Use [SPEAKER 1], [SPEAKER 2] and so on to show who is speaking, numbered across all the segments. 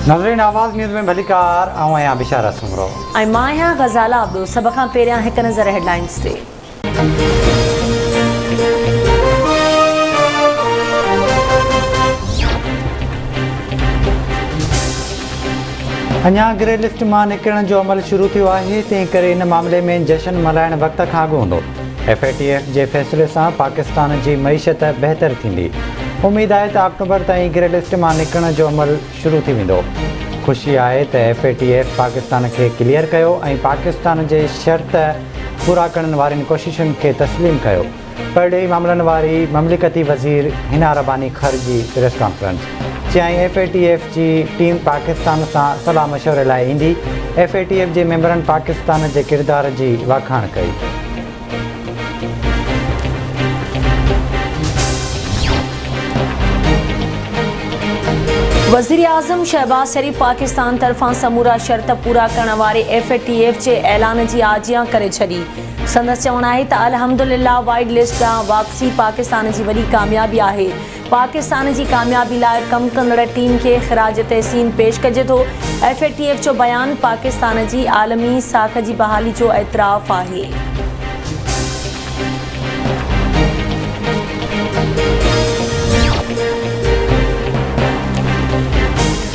[SPEAKER 1] नज़रीन आवाज़ न्यूज़ में भलीकार आऊं आहियां बिशारा सुमरो
[SPEAKER 2] ऐं मां आहियां ग़ज़ाला अब्दो। सभ खां पहिरियां हिकु नज़र हेडलाइंस ते।
[SPEAKER 1] अञा ग्रे लिस्ट मां निकिरण जो अमल शुरू थियो आहे, तंहिं करे इन मामले में जश्न मल्हाइण वक़्त खां अॻु हूंदो। FATF जे फ़ैसिले सां पाकिस्तान जी मईशत बहितर थींदी। उमेद आहे त अक्टूबर ताईं ग्रे लिस्ट मां निकिरण जो अमल शुरू थी वेंदो। ख़ुशी आहे त FATF पाकिस्तान खे क्लियर कयो ऐं पाकिस्तान जे शर्त पूरा करण वारनि कोशिशुनि खे तस्लीम कयो। परॾेही मामलनि वारी ममलिकती वज़ीर हिना रबानी खर जी प्रेस कॉन्फ्रेंस चयाईं FATF जी टीम पाकिस्तान सां सलाह मशवरे लाइ ईंदी। FATF जे मेंबरनि पाकिस्तान जे किरदार जी वाखाण कई।
[SPEAKER 2] वज़ीर आज़म शहबाज शरीफ़ पाकिस्तान तरफ़ां समूरा शर्त पूरा करण वारे FATF जे ऐलान जी आजियां करे छॾी। संदसि चवणु आहे त अल्हम्दुलिल्लाह वाइड लिस्ट ॾांहुं वापसी पाकिस्तान जी वॾी कामयाबी आहे। पाकिस्तान जी कामयाबी लाइ कमु कंदड़ टीम खे ख़िराज तहसीन पेश कजे थो। FATF जो बयानु पाकिस्तान जी आलमी साख जी बहाली जो एतिराफ़ आहे।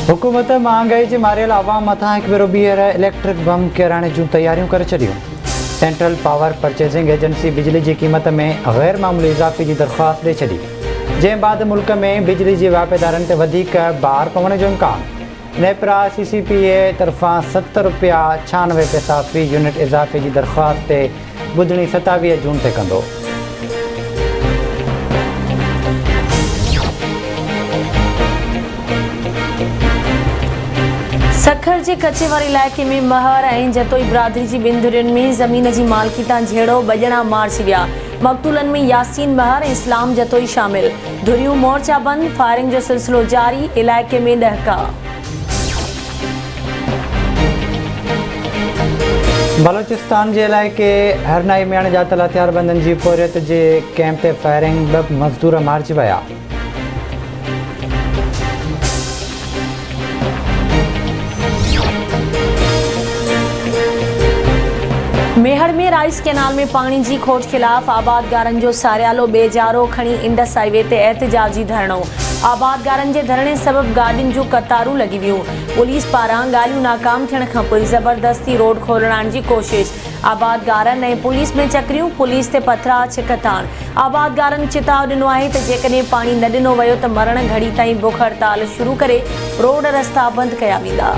[SPEAKER 1] हुकूमत महांगाई जे मारियल आवाम मथां हिकु भेरो ॿीहर इलेक्ट्रिक बम किराइण जूं तयारियूं करे छॾियूं। सेंट्रल पावर परचेजिंग एजेंसी बिजली जी क़ीमत में गैर मामूली इज़ाफ़े जी दरख़्वास्त ॾेई छॾी, जंहिं बाद मुल्क में बिजली जे वापेदारनि ते वधीक भार पवण जो इम्कानु। नेपरा CCPA तरफ़ां ₹70.96 फ़ी यूनिट इज़ाफ़े जी दरख़्वास्त ते ॿुधणी 27 जून ते कंदो।
[SPEAKER 2] सखर जे कचेवार इलाइक़े में महर ऐं जतोई बिरादरी जी ॿिनि धुरियुनि में ज़मीन जी मालिकी तां झेड़ो ॿ मारिजी विया। मक़तूलनि में यासीन महर ऐं इस्लाम जतोई शामिल। धुरियूं मोर्चा बंदि, फायरिंग जो सिलसिलो जारी। इलाइक़े में ॾहका।
[SPEAKER 1] बलोचिस्तान जे इलाइक़े हरनाई में अणॼातल हथियारबंदनि जी पोरियत जे कैम्प ते फायरिंग, 2 मज़दूर मारिजी विया।
[SPEAKER 2] मेहर में राइस कैनाल में पानी जी खोट खिलाफ़ आबादगारनि जो सारियालो बेजारो खणी इंडस हाईवे ते एहतजाजी धरणो। आबादगारनि जे धरणे सबबि गाॾियुनि जूं कतारूं लॻी वियूं। पुलिस पारां ॻाल्हियूं नाकाम थियण खां पोइ ज़बरदस्ती रोड खोलण जी कोशिश। आबादगारनि ऐं पुलिस में चकरियूं, पुलिस ते पथरा छिकताण। आबादगारनि चिताव ॾिनो आहे त जेकॾहिं पाणी न ॾिनो वियो त मरण घड़ी ताईं बुख हड़ताल शुरू करे रोड रस्ता बंदि कया वेंदा।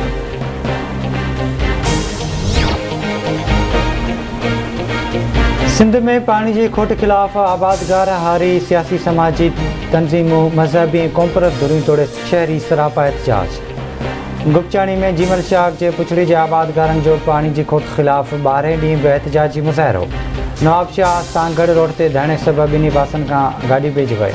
[SPEAKER 1] सिंध में पानी जी खोट खिलाफ़ आबादगार हारी सियासी समाजी तंज़ीमूं, मज़हबी ऐं कॉम्परस धुरियूं तोड़े शहरी सरापा एहतजाज। गुपचाणी में जीमल शाख जे पुछड़ी जे आबादगारनि जो पानी जी खोट ख़िलाफ़ 12हें ॾींहुं बि एहतजाजी मुज़ाहिरो। नवाबशाह सांगढ़ रोड ते धरणे सबबि ॿिन्ही पासनि खां गाॾी भेजी वई।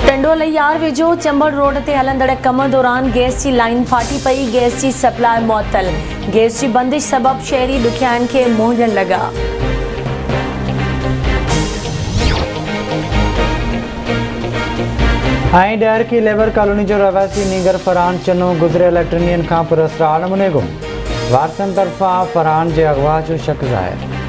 [SPEAKER 2] टंडोलैयार वेझो चंबल रोड ते हलंदड़ कम दौरान गैस जी लाइन फाटी पई। गैस जी सप्लाई मुअतल। गैस जी बंदिश सबबि शहरी ॾुखियाईनि खे मुंहुं ॾियण लॻा।
[SPEAKER 1] ऐं ॾहर की लेबर कॉलोनी जो रवासी नीगर फरहान चनो गुज़िरियल 3 ॾींहंनि खां पुरअसरार नमूने गुम। वारसनि तरफ़ां फरहान जे अगवा जो शक ज़ाहिर।